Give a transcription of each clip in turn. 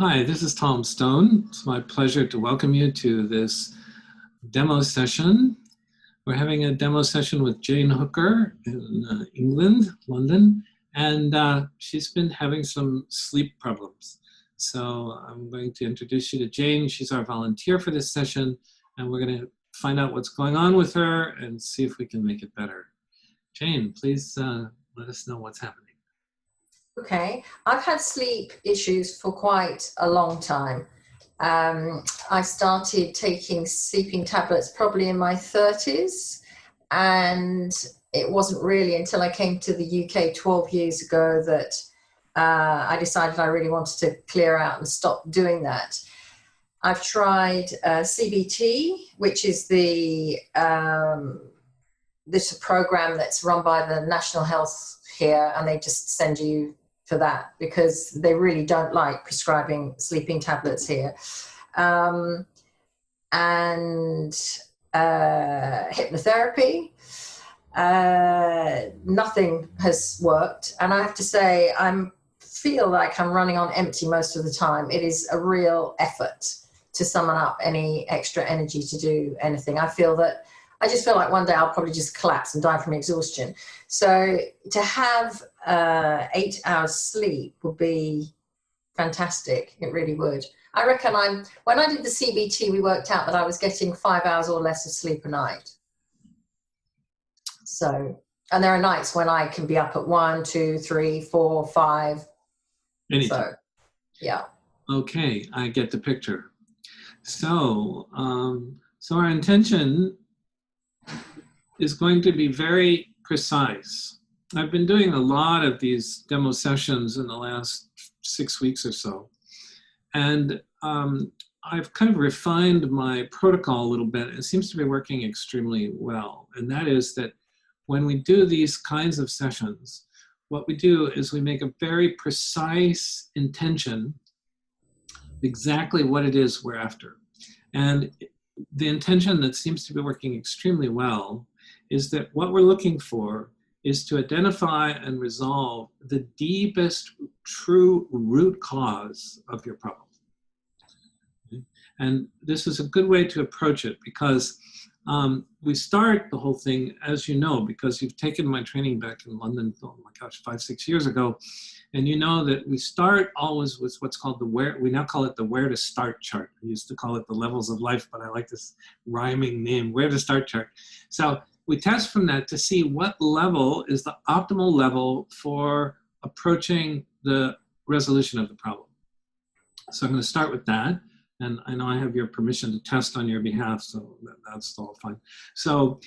Hi, this is Tom Stone. It's my pleasure to welcome you to this demo session. We're having a demo session with Jane Hooker in England, London, and she's been having some sleep problems. So I'm going to introduce you to Jane. She's our volunteer for this session, and we're going to find out what's going on with her and see if we can make it better. Jane, please let us know what's happening. Okay, I've had sleep issues for quite a long time. I started taking sleeping tablets probably in my 30s, and it wasn't really until I came to the UK 12 years ago that I decided I really wanted to clear out and stop doing that. I've tried CBT, which is this program that's run by the National Health here, and they just send you for that because they really don't like prescribing sleeping tablets here. And hypnotherapy, nothing has worked. And I have to say, I feel like I'm running on empty most of the time. It is a real effort to summon up any extra energy to do anything. I just feel like one day I'll probably just collapse and die from exhaustion. So to have 8 hours sleep would be fantastic. It really would. I reckon when I did the CBT, we worked out that I was getting 5 hours or less of sleep a night. So, and there are nights when I can be up at 1, 2, 3, 4, 5. Anytime. So, yeah. Okay, I get the picture. So, so our intention is going to be very precise. I've been doing a lot of these demo sessions in the last 6 weeks or so. And I've kind of refined my protocol a little bit. It seems to be working extremely well. And that is that when we do these kinds of sessions, what we do is we make a very precise intention, exactly what it is we're after. And the intention that seems to be working extremely well is that what we're looking for is to identify and resolve the deepest true root cause of your problem. Okay? And this is a good way to approach it because we start the whole thing, as you know, because you've taken my training back in London, oh my gosh, 5, 6 years ago, and you know that we start always with what's called we now call it the where to start chart. We used to call it the levels of life, but I like this rhyming name, where to start chart. So we test from that to see what level is the optimal level for approaching the resolution of the problem. So I'm going to start with that. And I know I have your permission to test on your behalf, so that's all fine. So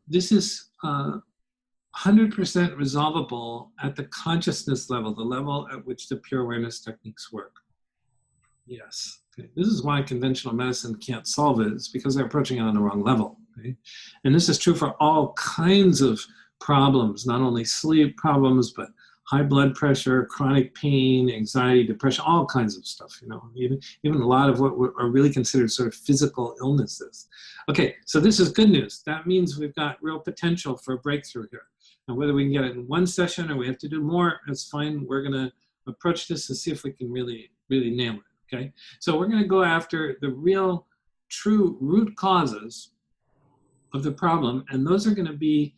this is 100% resolvable at the consciousness level, the level at which the pure awareness techniques work. Yes. Okay. This is why conventional medicine can't solve it. It's because they're approaching it on the wrong level. Okay? And this is true for all kinds of problems, not only sleep problems, but high blood pressure, chronic pain, anxiety, depression, all kinds of stuff, you know, even a lot of what are really considered sort of physical illnesses. Okay, so this is good news. That means we've got real potential for a breakthrough here. And whether we can get it in one session or we have to do more, that's fine. We're gonna approach this and see if we can really nail it, okay? So we're gonna go after the real, true root causes of the problem, and those are gonna be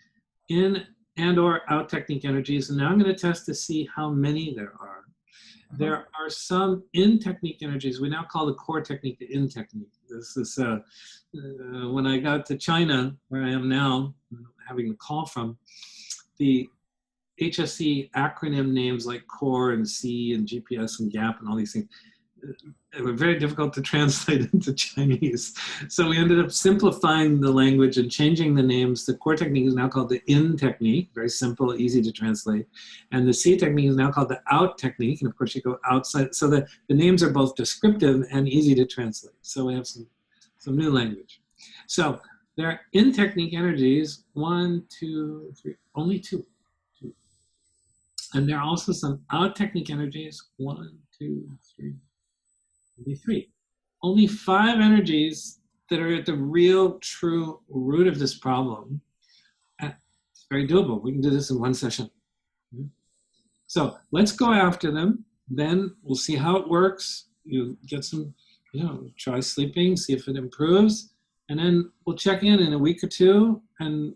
in and or out technique energies. And now I'm going to test to see how many there are. There are some in technique energies. We now call the core technique the in technique. This is when I got to China, where I am now, having the call from, the HSE acronym names like core and C and GPS and GAP and all these things, they were very difficult to translate into Chinese. So we ended up simplifying the language and changing the names. The core technique is now called the in technique, very simple, easy to translate. And the C technique is now called the out technique. And of course you go outside. So the names are both descriptive and easy to translate. So we have some new language. So there are in technique energies, 1, 2, 3, only 2. And there are also some out technique energies, 1, 2, 3. Only 3. Only 5 energies that are at the real, true root of this problem. It's very doable. We can do this in one session. So let's go after them. then we'll see how it works. You get some, try sleeping, see if it improves, and then we'll check in a week or two and,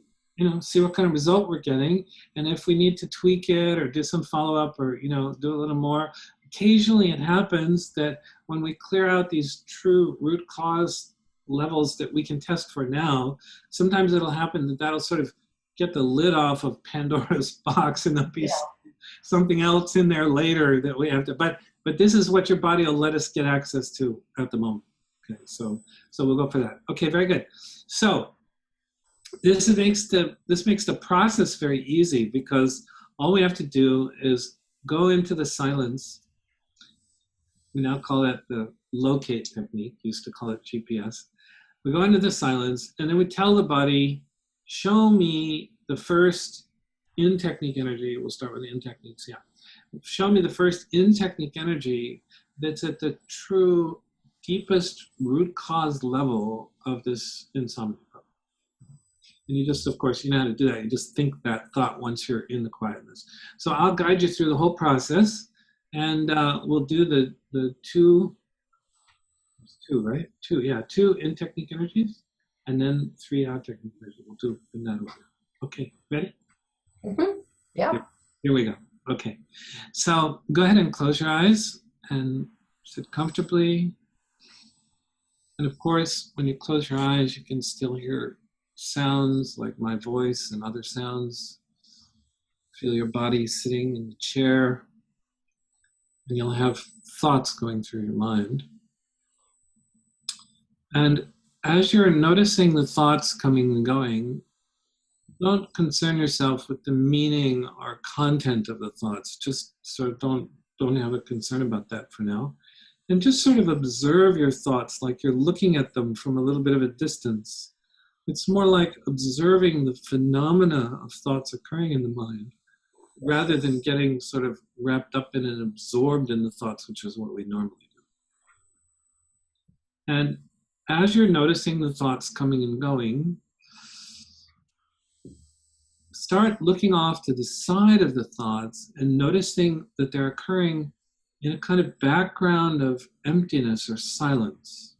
see what kind of result we're getting. And if we need to tweak it or do some follow-up or, do a little more. Occasionally it happens that when we clear out these true root cause levels that we can test for now, sometimes it'll happen that that'll sort of get the lid off of Pandora's box, and there'll be something else in there later that we have to, but this is what your body will let us get access to at the moment. Okay, so we'll go for that. Okay, very good. So this makes the process very easy, because all we have to do is go into the silence. We now call that the locate technique, used to call it GPS. We go into the silence, and then we tell the body, show me the first in-technique energy. We'll start with the in-techniques, yeah. Show me the first in-technique energy that's at the true deepest root cause level of this insomnia problem. And you just, of course, you know how to do that. You just think that thought once you're in the quietness. So I'll guide you through the whole process, and we'll do the two in-technique energies, and then 3 out-technique energies. We'll do in that order. Okay, ready? Mm-hmm. Yeah. Here we go. Okay. So go ahead and close your eyes and sit comfortably. And of course, when you close your eyes, you can still hear sounds like my voice and other sounds. Feel your body sitting in the chair, and you'll have thoughts going through your mind. And as you're noticing the thoughts coming and going, don't concern yourself with the meaning or content of the thoughts. Just sort of don't have a concern about that for now. And just sort of observe your thoughts like you're looking at them from a little bit of a distance. It's more like observing the phenomena of thoughts occurring in the mind, rather than getting sort of wrapped up in and absorbed in the thoughts, which is what we normally do. And as you're noticing the thoughts coming and going, start looking off to the side of the thoughts and noticing that they're occurring in a kind of background of emptiness or silence.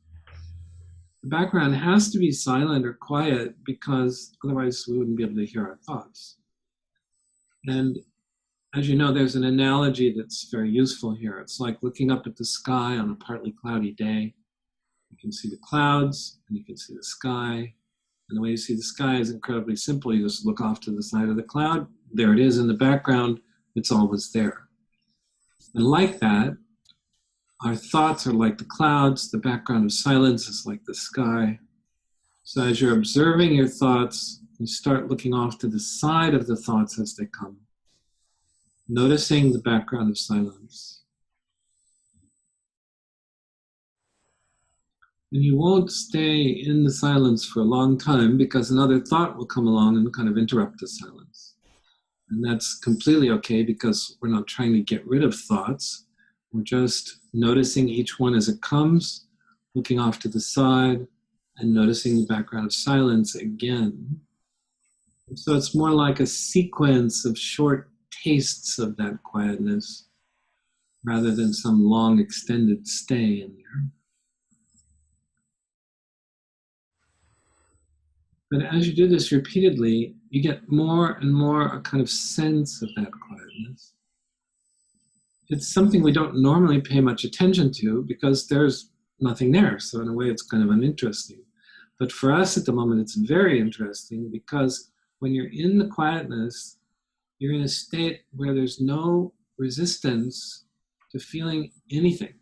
The background has to be silent or quiet, because otherwise we wouldn't be able to hear our thoughts. And as you know, there's an analogy that's very useful here. It's like looking up at the sky on a partly cloudy day. You can see the clouds and you can see the sky. And the way you see the sky is incredibly simple. You just look off to the side of the cloud. There it is in the background. It's always there. And like that, our thoughts are like the clouds. The background of silence is like the sky. So as you're observing your thoughts, you start looking off to the side of the thoughts as they come, noticing the background of silence. And you won't stay in the silence for a long time, because another thought will come along and kind of interrupt the silence. And that's completely okay, because we're not trying to get rid of thoughts. We're just noticing each one as it comes, looking off to the side, and noticing the background of silence again. And so it's more like a sequence of short tastes of that quietness, rather than some long extended stay in there. But as you do this repeatedly, you get more and more a kind of sense of that quietness. It's something we don't normally pay much attention to, because there's nothing there. So in a way, it's kind of uninteresting. But for us at the moment, it's very interesting, because when you're in the quietness, you're in a state where there's no resistance to feeling anything.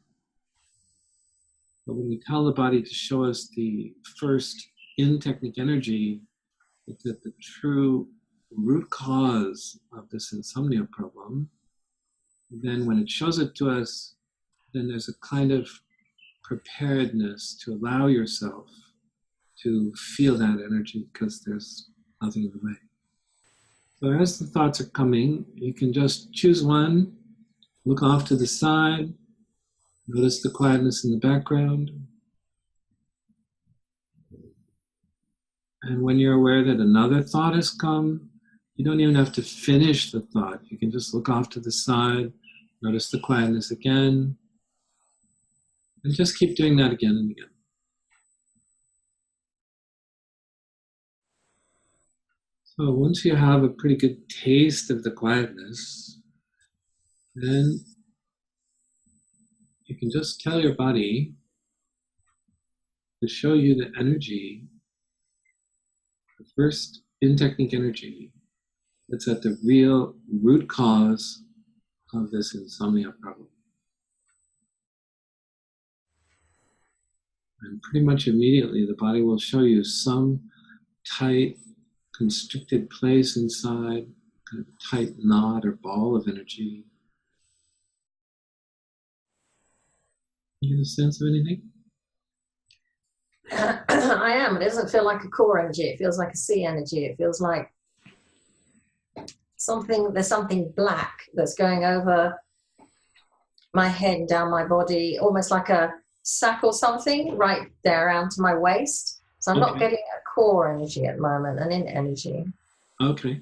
But when we tell the body to show us the first in-technique energy, it's at the true root cause of this insomnia problem, then when it shows it to us, then there's a kind of preparedness to allow yourself to feel that energy, because there's nothing in the way. So as the thoughts are coming, you can just choose one, look off to the side, notice the quietness in the background. And when you're aware that another thought has come, you don't even have to finish the thought. You can just look off to the side, Notice the quietness again. And just keep doing that again and again. So once you have a pretty good taste of the quietness, then you can just tell your body to show you the energy, the first in-technique energy that's at the real root cause of this insomnia problem. And pretty much immediately, the body will show you some tight, constricted place inside, kind of tight knot or ball of energy. You get a sense of anything? I am. It doesn't feel like a core energy. It feels like a sea energy. It feels like there's something black that's going over my head and down my body, almost like a sack or something right there around to my waist. So I'm not getting a core energy at the moment, an in energy. Okay.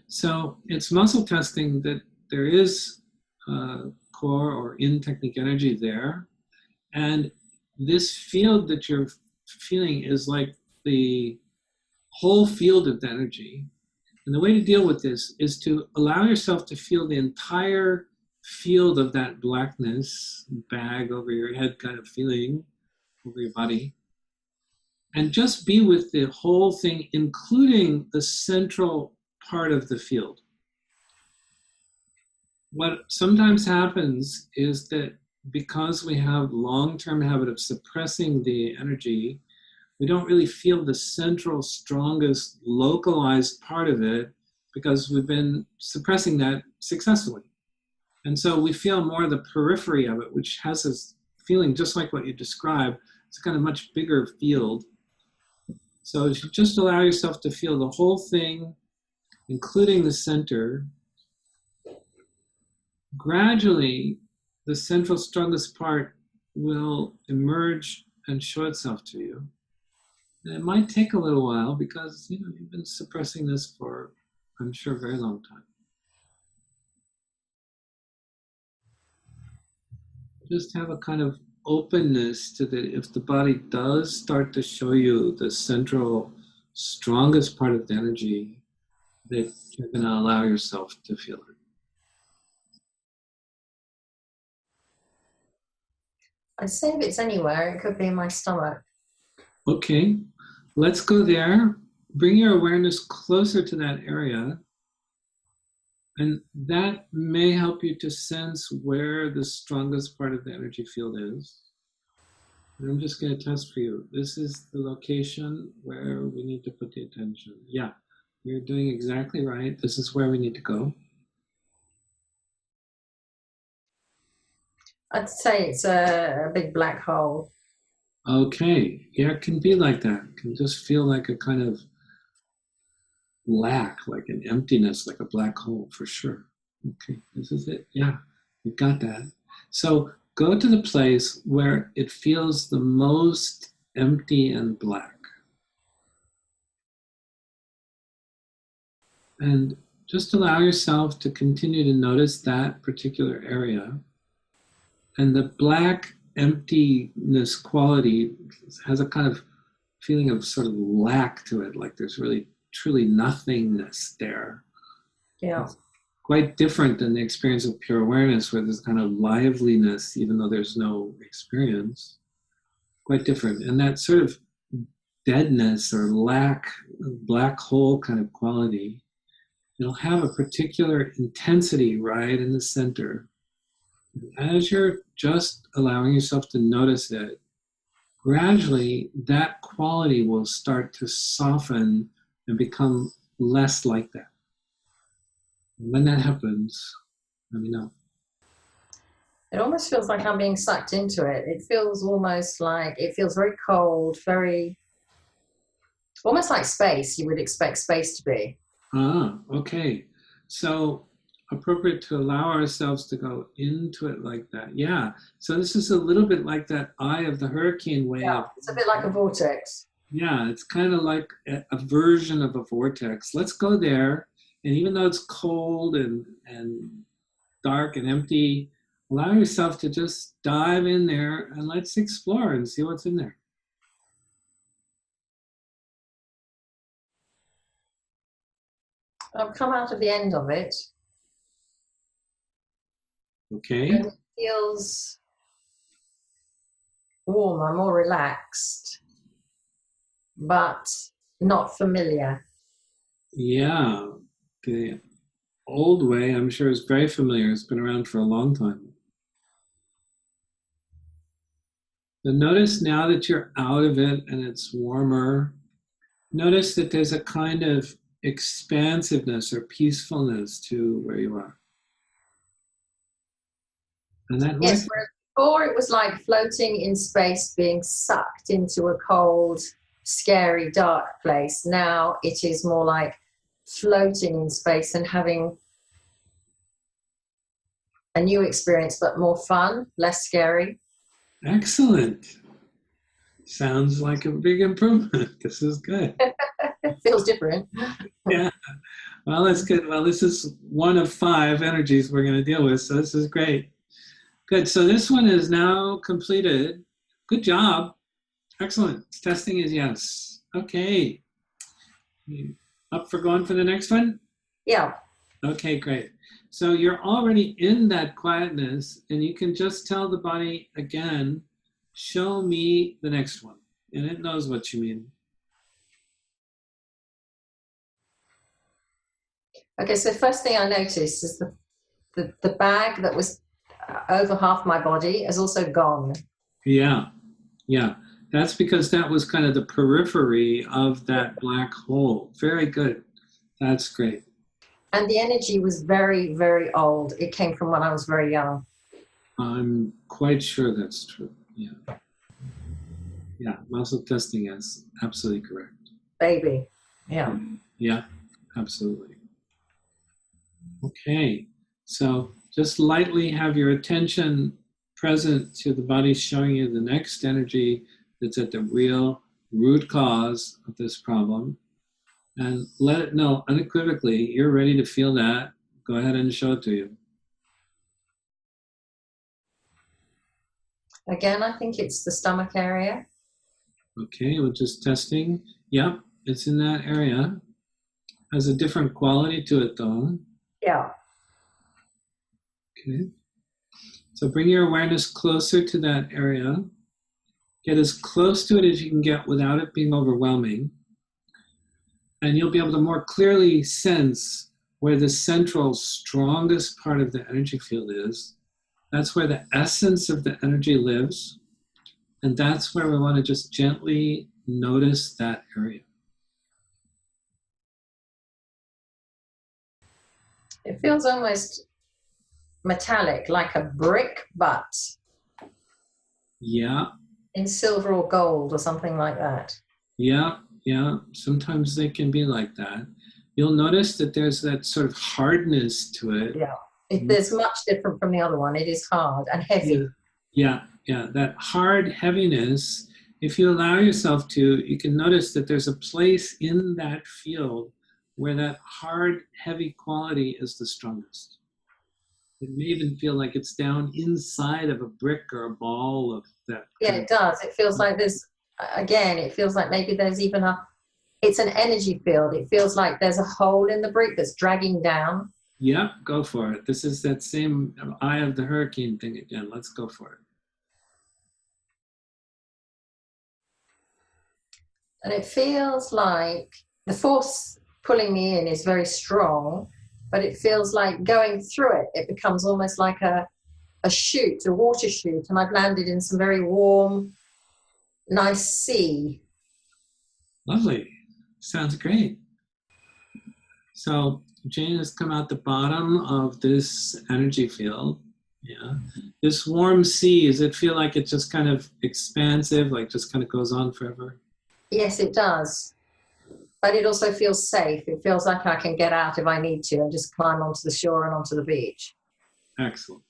So it's muscle testing that there is core or in technique energy there. And this field that you're feeling is like the whole field of the energy. And the way to deal with this is to allow yourself to feel the entire field of that blackness, bag over your head kind of feeling over your body. And just be with the whole thing, including the central part of the field. What sometimes happens is that because we have long-term habit of suppressing the energy, we don't really feel the central, strongest, localized part of it because we've been suppressing that successfully. And so we feel more of the periphery of it, which has this feeling just like what you described. It's a kind of much bigger field. So you just allow yourself to feel the whole thing, including the center. Gradually, the central strongest part will emerge and show itself to you. And it might take a little while because you've been suppressing this for, I'm sure, a very long time. Just have a kind of openness to that if the body does start to show you the central, strongest part of the energy, that you're going to allow yourself to feel it. I'd say if it's anywhere, it could be in my stomach. Okay, let's go there. Bring your awareness closer to that area. And that may help you to sense where the strongest part of the energy field is. And I'm just going to test for you. This is the location where we need to put the attention. Yeah, you're doing exactly right. This is where we need to go. I'd say it's a big black hole. Okay, yeah, it can be like that. It can just feel like a kind of lack, like an emptiness, like a black hole for sure. Okay, this is it. Yeah, you got that. So go to the place where it feels the most empty and black. And just allow yourself to continue to notice that particular area. And the black emptiness quality has a kind of feeling of sort of lack to it, like there's really truly nothingness there. Yeah. It's quite different than the experience of pure awareness, where there's kind of liveliness, even though there's no experience. Quite different. And that sort of deadness or lack, black hole kind of quality, it'll have a particular intensity right in the center. As you're just allowing yourself to notice it, gradually that quality will start to soften and become less like that. And when that happens, let me know. It almost feels like I'm being sucked into it. It feels almost like, it feels very cold, very, almost like space. You would expect space to be. Ah, okay. So appropriate to allow ourselves to go into it like that. Yeah. So this is a little bit like that eye of the hurricane wave. Yeah, it's a bit like a vortex. Yeah, it's kind of like a version of a vortex. Let's go there. And even though it's cold and dark and empty, Allow yourself to just dive in there and let's explore and see what's in there. I've come out of the end of it. Okay. And it feels warmer, more relaxed, but not familiar. Yeah. The old way, I'm sure, is very familiar. It's been around for a long time. But notice now that you're out of it and it's warmer, notice that there's a kind of expansiveness or peacefulness to where you are. And that Yes, might, whereas before it was like floating in space, being sucked into a cold, scary, dark place. Now it is more like floating in space and having a new experience, but more fun, less scary. excellent. Sounds like a big improvement. This is good. It feels different. Yeah. Well, that's good. Well, this is one of 5 energies we're going to deal with, so this is great. Good. So this one is now completed. Good job. Excellent. Testing is yes. Okay. You up for going for the next one? Yeah. Okay, great. So you're already in that quietness, and you can just tell the body again, show me the next one. And it knows what you mean. Okay, so first thing I noticed is the bag that was over half my body is also gone. Yeah, yeah. That's because that was kind of the periphery of that black hole. Very good. That's great. And the energy was very, very old. It came from when I was very young. I'm quite sure that's true. Yeah. Yeah, muscle testing is absolutely correct. Baby. Yeah. Yeah, absolutely. Okay, so just lightly have your attention present to the body showing you the next energy that's at the real root cause of this problem. And let it know unequivocally you're ready to feel that. Go ahead and show it to you. Again, I think it's the stomach area. Okay, we're just testing. Yep, it's in that area. Has a different quality to it though. Yeah. Okay. So bring your awareness closer to that area. Get as close to it as you can get without it being overwhelming. And you'll be able to more clearly sense where the central, strongest part of the energy field is. That's where the essence of the energy lives. And that's where we want to just gently notice that area. It feels almost metallic, like a brick, but Yeah, in silver or gold or something like that. yeah, yeah. Sometimes they can be like that. You'll notice that there's that sort of hardness to it. Yeah. There's much different from the other one. It is hard and heavy. Yeah, yeah. That hard heaviness, if you allow yourself to, you can notice that there's a place in that field where that hard, heavy quality is the strongest. It may even feel like it's down inside of a brick or a ball of that. Yeah, it does. It feels like there's, again, it feels like maybe there's even it's an energy field. It feels like there's a hole in the brick that's dragging down. Yep, go for it. This is that same eye of the hurricane thing again. Let's go for it. And it feels like the force pulling me in is very strong, but it feels like going through it, it becomes almost like a chute, a water chute. And I've landed in some very warm, nice sea. Lovely. Sounds great. So Jane has come out the bottom of this energy field. Yeah. This warm sea, does it feel like it's just kind of expansive, like just kind of goes on forever? Yes, it does. But it also feels safe. It feels like I can get out if I need to and just climb onto the shore and onto the beach. Excellent.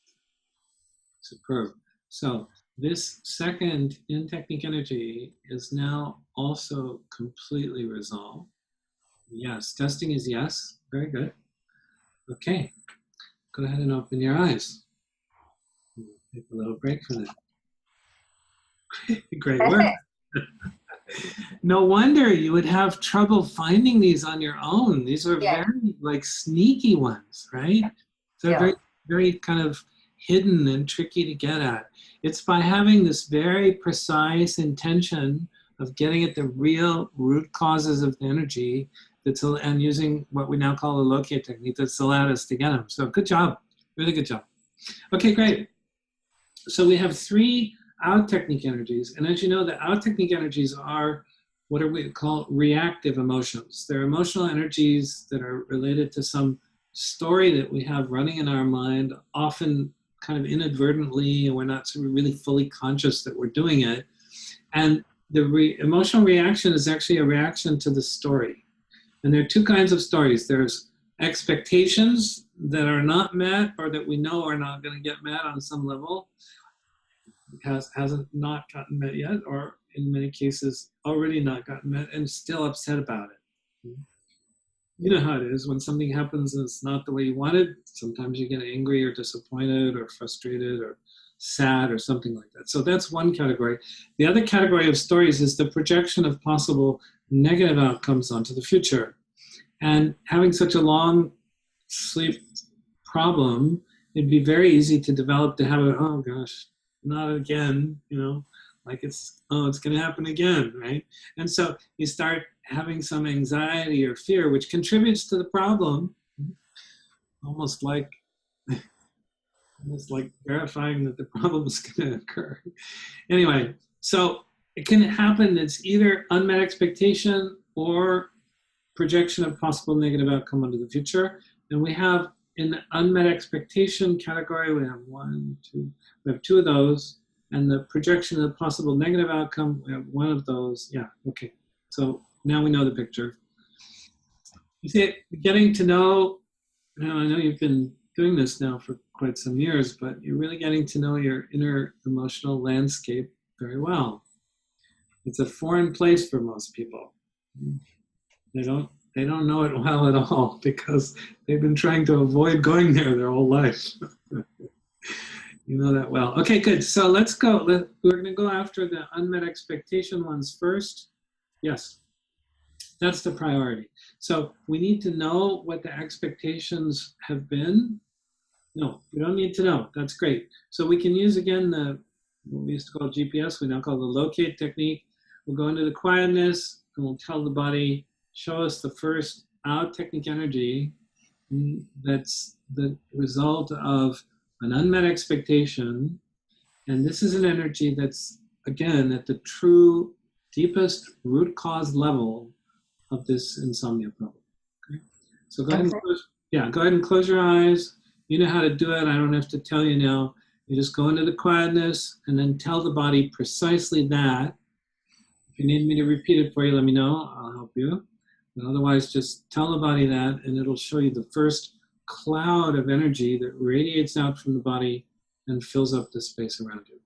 Superb. So this second in technique energy is now also completely resolved. Yes, testing is yes. Very good. Okay, go ahead and open your eyes. Take a little break from that. Great work. No wonder you would have trouble finding these on your own. These are Yeah, very like sneaky ones, right? They're yeah. very, very kind of hidden and tricky to get at. It's by having this very precise intention of getting at the real root causes of the energy and using what we now call the locate technique that's allowed us to get them. So good job, really good job. Okay, great. So we have three out technique energies. And as you know, the out technique energies are what are we call reactive emotions. They're emotional energies that are related to some story that we have running in our mind, often kind of inadvertently, and we're not really fully conscious that we're doing it. And the emotional reaction is actually a reaction to the story. And there are two kinds of stories. There's expectations that are not met or that we know are not going to get met on some level, hasn't not gotten met yet, or in many cases already not gotten met and still upset about it. You know how it is when something happens and it's not the way you wanted. Sometimes you get angry or disappointed or frustrated or sad or something like that. So that's one category. The other category of stories is the projection of possible negative outcomes onto the future. And having such a long sleep problem, it'd be very easy to develop the habit, oh gosh, not again, like it's going to happen again, right? And so you start having some anxiety or fear, which contributes to the problem, almost like verifying that the problem is going to occur. Anyway, so it can happen. It's either unmet expectation or projection of possible negative outcome into the future. And we have in the unmet expectation category, we have two of those. And the projection of the possible negative outcome, we have one of those. Yeah, okay. So now we know the picture. You see, getting to know, I know you've been doing this now for quite some years, but you're really getting to know your inner emotional landscape very well. It's a foreign place for most people. They don't know it well at all because they've been trying to avoid going there their whole life. You know that well. Okay, good. So let's go. We're going to go after the unmet expectation ones first. Yes, that's the priority. So we need to know what the expectations have been. No, we don't need to know. That's great. So we can use, again, what we used to call GPS, we now call the locate technique. We'll go into the quietness and we'll tell the body, show us the first out technique energy that's the result of an unmet expectation. And this is an energy that's, again, at the true deepest root cause level of this insomnia problem. Okay? So go ahead and close your eyes. You know how to do it. I don't have to tell you now. You just go into the quietness and then tell the body precisely that. If you need me to repeat it for you, let me know. I'll help you. But otherwise, just tell the body that, and it'll show you the first cloud of energy that radiates out from the body and fills up the space around you.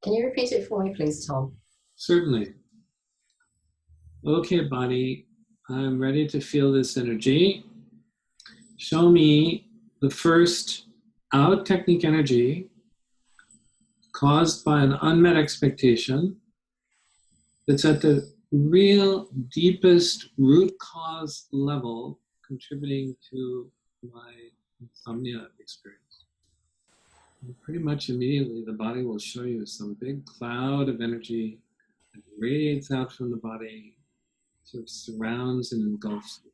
Can you repeat it for me, please, Tom? Certainly. Okay, body, I'm ready to feel this energy. Show me the first out technique energy caused by an unmet expectation that's at the real deepest root cause level contributing to my insomnia experience. And pretty much immediately the body will show you some big cloud of energy that radiates out from the body, sort of surrounds and engulfs you.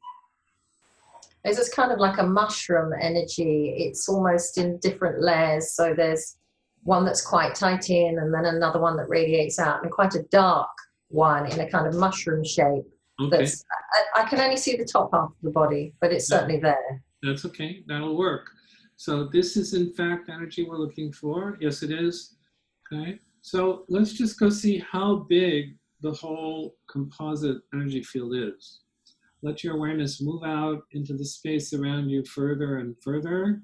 It's just kind of like a mushroom energy. It's almost in different layers. So there's one that's quite tight in and then another one that radiates out, and quite a dark one in a kind of mushroom shape. Okay. I can only see the top half of the body, but it's certainly there. That's okay. That'll work. So this is, in fact, energy we're looking for. Yes, it is. Okay. So let's just go see how big the whole composite energy field is. Let your awareness move out into the space around you further and further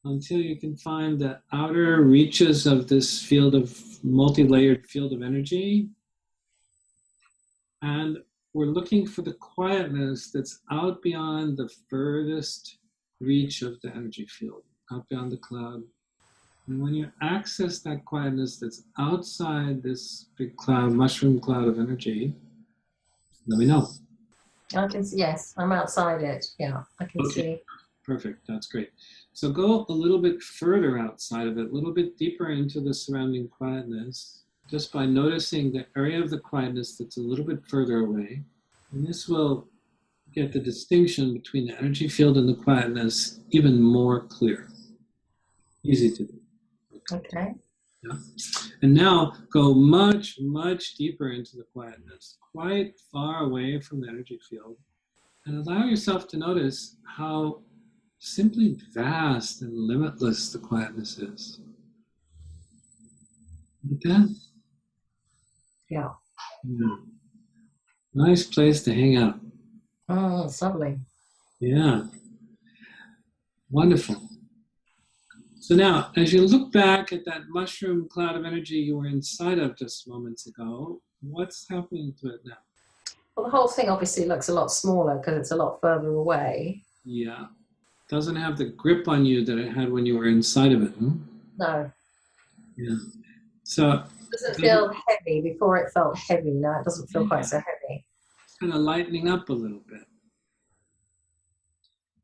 until you can find the outer reaches of this field of multi-layered field of energy. And we're looking for the quietness that's out beyond the furthest reach of the energy field, out beyond the cloud. And when you access that quietness that's outside this big cloud, mushroom cloud of energy, let me know. I can see, yes, I'm outside it. Yeah, I can Okay, see. perfect. That's great. So go a little bit further outside of it, a little bit deeper into the surrounding quietness, just by noticing the area of the quietness that's a little bit further away. And this will get the distinction between the energy field and the quietness even more clear. Easy to do. Okay. Yeah. And now go much, much deeper into the quietness, quite far away from the energy field. And allow yourself to notice how simply vast and limitless the quietness is. Like that? Yeah. Yeah. Nice place to hang out. Oh, it's lovely. Yeah. Wonderful. So now, as you look back at that mushroom cloud of energy you were inside of just moments ago, what's happening to it now? Well, the whole thing obviously looks a lot smaller because it's a lot further away. Yeah. Doesn't have the grip on you that it had when you were inside of it. No. Yeah. So It doesn't feel heavy. Before it felt heavy. Now it doesn't feel quite so heavy. it's kind of lightening up a little bit.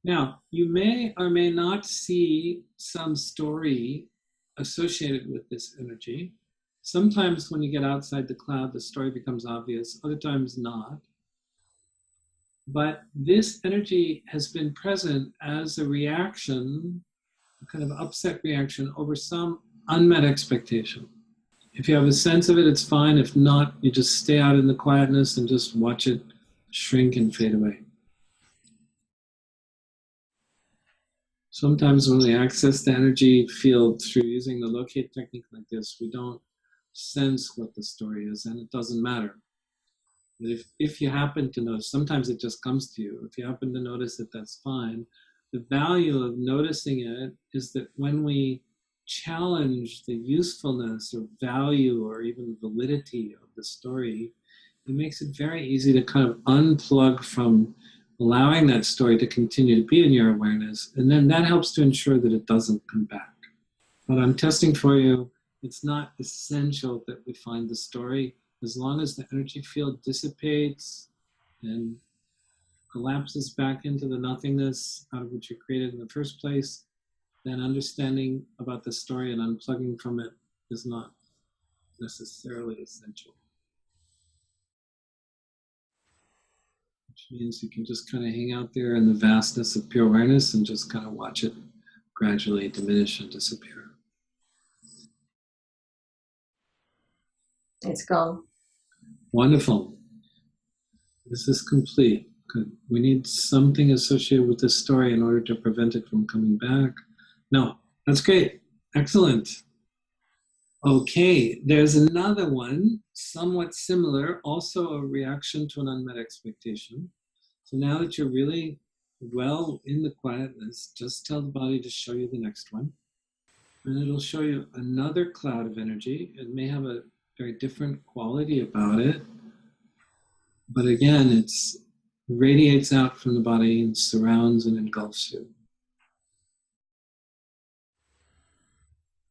Now, you may or may not see some story associated with this energy. Sometimes when you get outside the cloud, the story becomes obvious, other times not. But this energy has been present as a reaction, a kind of upset reaction over some unmet expectation. If you have a sense of it, it's fine. If not, you just stay out in the quietness and just watch it shrink and fade away. Sometimes when we access the energy field through using the locate technique like this, we don't sense what the story is, and it doesn't matter. But if you happen to notice, sometimes it just comes to you. If you happen to notice it, that's fine. The value of noticing it is that when we challenge the usefulness or value or even validity of the story, it makes it very easy to kind of unplug from allowing that story to continue to be in your awareness. And then that helps to ensure that it doesn't come back. But I'm testing for you, it's not essential that we find the story. As long as the energy field dissipates and collapses back into the nothingness out of which you created in the first place, then understanding about the story and unplugging from it is not necessarily essential. Which means you can just kind of hang out there in the vastness of pure awareness and just kind of watch it gradually diminish and disappear. It's gone. Wonderful. This is complete. Good. We need something associated with this story in order to prevent it from coming back. No, that's great. Excellent. Okay, there's another one, somewhat similar, also a reaction to an unmet expectation. So now that you're really well in the quietness, just tell the body to show you the next one. And it'll show you another cloud of energy. It may have a very different quality about it. But again, it radiates out from the body and surrounds and engulfs you.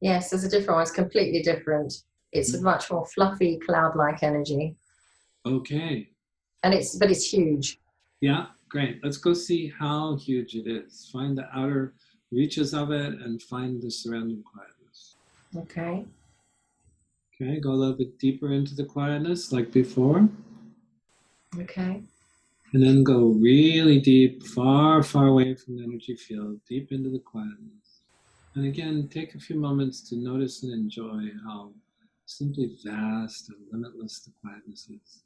Yes, there's a different one. It's completely different. It's a much more fluffy, cloud-like energy. Okay. And it's huge. Yeah, great. Let's go see how huge it is. Find the outer reaches of it and find the surrounding quietness. Okay. Okay, go a little bit deeper into the quietness like before. Okay. And then go really deep, far, far away from the energy field, deep into the quietness. And again, take a few moments to notice and enjoy how simply vast and limitless the quietness is.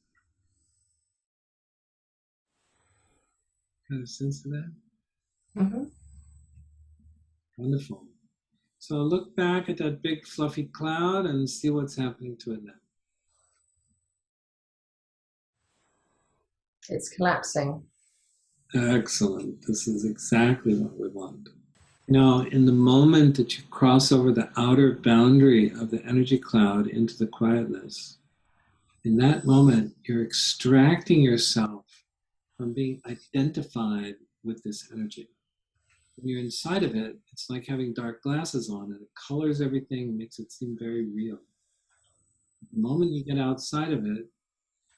Kind of sense of that? Mm-hmm. Wonderful. So look back at that big fluffy cloud and see what's happening to it now. It's collapsing. Excellent. This is exactly what we want. Now, in the moment that you cross over the outer boundary of the energy cloud into the quietness, in that moment, you're extracting yourself from being identified with this energy. When you're inside of it, it's like having dark glasses on, and it colors everything, makes it seem very real. The moment you get outside of it,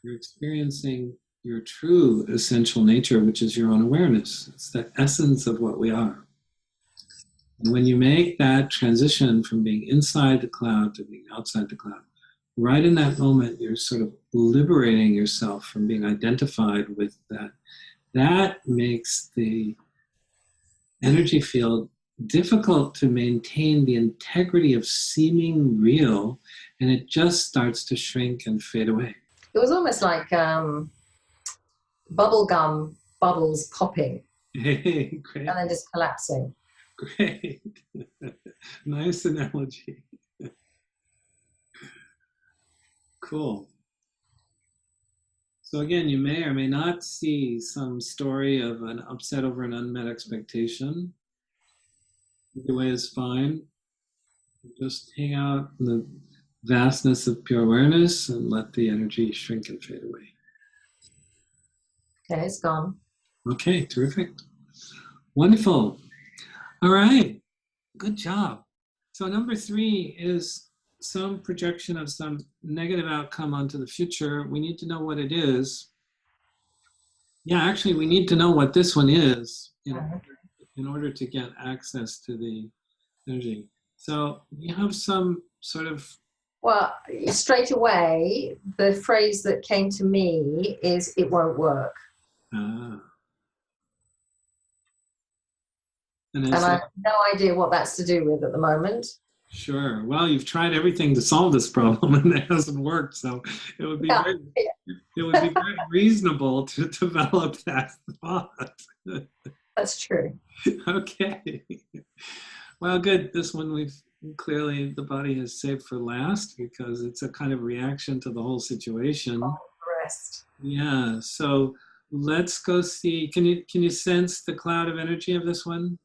you're experiencing your true essential nature, which is your own awareness. It's the essence of what we are. And when you make that transition from being inside the cloud to being outside the cloud, right in that moment, you're sort of liberating yourself from being identified with that. That makes the energy field difficult to maintain the integrity of seeming real, and it just starts to shrink and fade away. It was almost like bubble gum bubbles popping Hey, great, and then just collapsing. great. Nice analogy. Cool. So again, you may or may not see some story of an upset over an unmet expectation. Either way is fine. Just hang out in the vastness of pure awareness and let the energy shrink and fade away. Okay, it's gone. Okay, terrific. Wonderful. All right, good job. So number 3 is some projection of some negative outcome onto the future. We need to know what it is. Yeah, actually, we need to know what this one is in order to get access to the energy. So you have some sort of... Well, straight away, the phrase that came to me is, it won't work. And I have no idea what that's to do with at the moment. Sure. Well, you've tried everything to solve this problem and it hasn't worked. So it would be it would be very reasonable to develop that thought. That's true. Okay. Well, good. This one we've clearly, the body has saved for last because it's a kind of reaction to the whole situation. Oh, the rest. Yeah. So let's go see. Can you sense the cloud of energy of this one?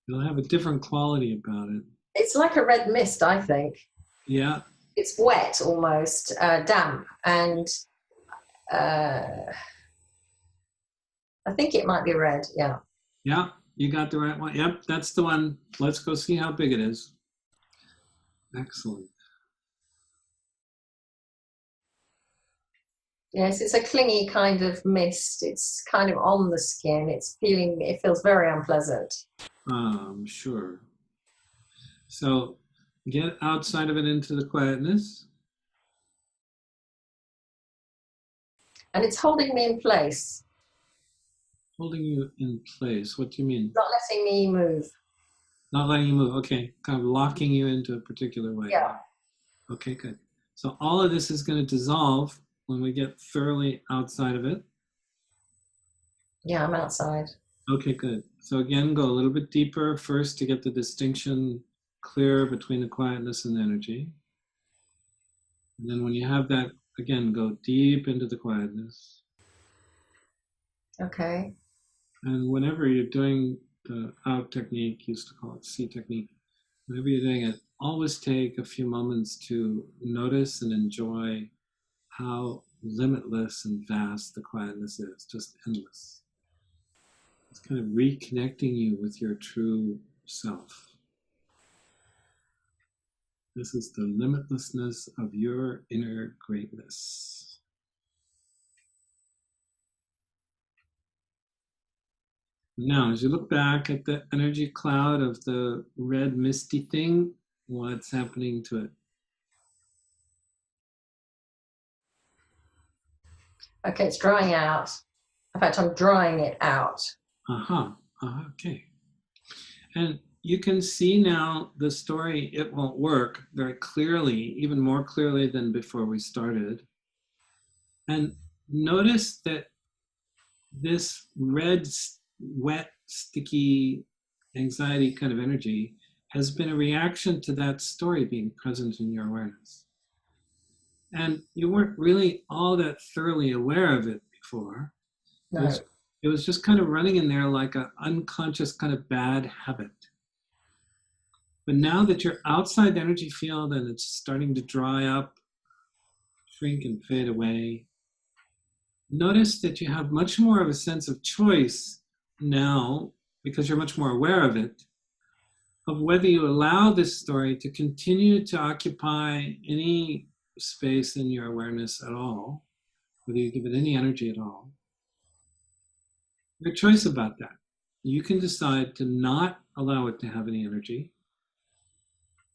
It'll have a different quality about it. It's like a red mist, I think. Yeah. It's wet almost, damp, and I think it might be red, yeah. Yeah, you got the right one. Yep, that's the one. Let's go see how big it is. Excellent. Yes, it's a clingy kind of mist. It's kind of on the skin. It feels very unpleasant. Sure. So get outside of it into the quietness. And it's holding me in place. Holding you in place. What do you mean? Not letting me move. Not letting you move. Okay. Kind of locking you into a particular way. Yeah. Okay, good. So all of this is going to dissolve when we get thoroughly outside of it. Yeah, I'm outside. Okay, good. So again, go a little bit deeper first to get the distinction clear between the quietness and the energy. And then when you have that, again, go deep into the quietness. Okay. And whenever you're doing the out technique, used to call it C technique, whenever you're doing it, always take a few moments to notice and enjoy how limitless and vast the quietness is, just endless. It's kind of reconnecting you with your true self. This is the limitlessness of your inner greatness. Now, as you look back at the energy cloud of the red misty thing, what's happening to it? Okay, it's drying out. In fact, I'm drying it out. Okay. And you can see now the story, it won't work, very clearly, even more clearly than before we started. And notice that this red, wet, sticky, anxiety kind of energy has been a reaction to that story being present in your awareness. And you weren't really all that thoroughly aware of it before. No. It was just kind of running in there like an unconscious kind of bad habit. But now that you're outside the energy field and it's starting to dry up, shrink and fade away, Notice that you have much more of a sense of choice now, because you're much more aware of it, of whether you allow this story to continue to occupy any space in your awareness at all, whether you give it any energy at all. Your choice about that. You can decide to not allow it to have any energy.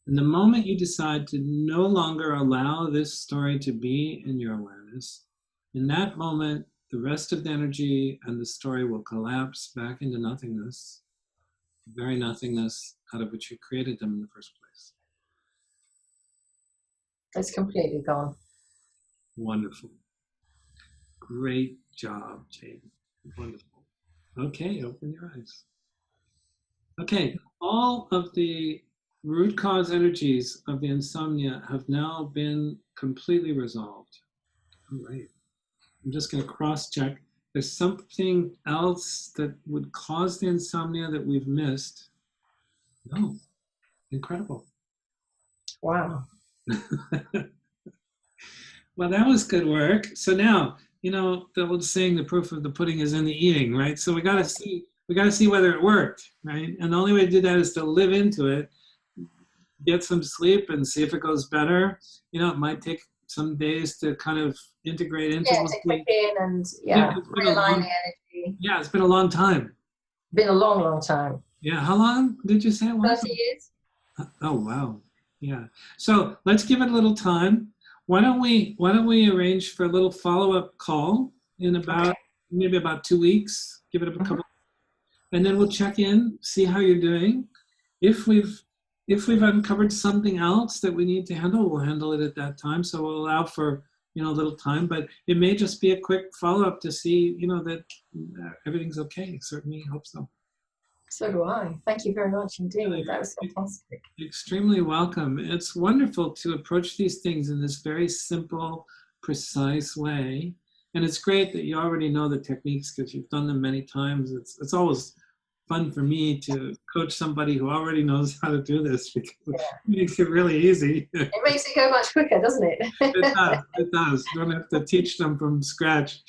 And the moment you decide to no longer allow this story to be in your awareness, in that moment, the rest of the energy and the story will collapse back into nothingness, the very nothingness out of which you created them in the first place. It's completely gone. Wonderful. Great job, Jane. Wonderful. Okay, open your eyes. Okay, all of the root cause energies of the insomnia have now been completely resolved. All right. I'm just going to cross-check. There's something else that would cause the insomnia that we've missed. No. Incredible. Wow. Well, that was good work. So now, the old saying, the proof of the pudding is in the eating, right? So we got to see whether it worked, right? And the only way to do that is to live into it, get some sleep, and see if it goes better. It might take some days to kind of integrate into to click in and realign the energy. Yeah, it's been a long time. Been a long, long time. Yeah, how long did you say it was? 30 years. Oh wow, yeah. So let's give it a little time. Why don't we arrange for a little follow-up call in maybe about 2 weeks? Give it a couple, and then we'll check in, see how you're doing. If we've uncovered something else that we need to handle, we'll handle it at that time. So we'll allow for a little time, but it may just be a quick follow-up to see that everything's okay. Certainly hope so. So do I. Thank you very much indeed. That was fantastic. Extremely welcome. It's wonderful to approach these things in this very simple, precise way. And it's great that you already know the techniques because you've done them many times. It's always fun for me to coach somebody who already knows how to do this because it makes it really easy. It makes it go much quicker, doesn't it? It does. You don't have to teach them from scratch.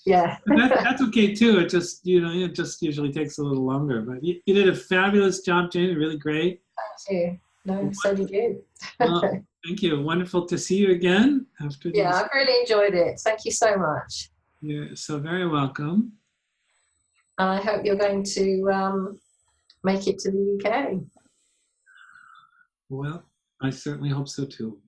Yeah. That's okay too. It just, it just usually takes a little longer. But you did a fabulous job, Jane. Really great. Thank you. No, so did you. Well, thank you. Wonderful to see you again after this. Yeah, I've really enjoyed it. Thank you so much. You're so very welcome. I hope you're going to make it to the UK. Well, I certainly hope so too.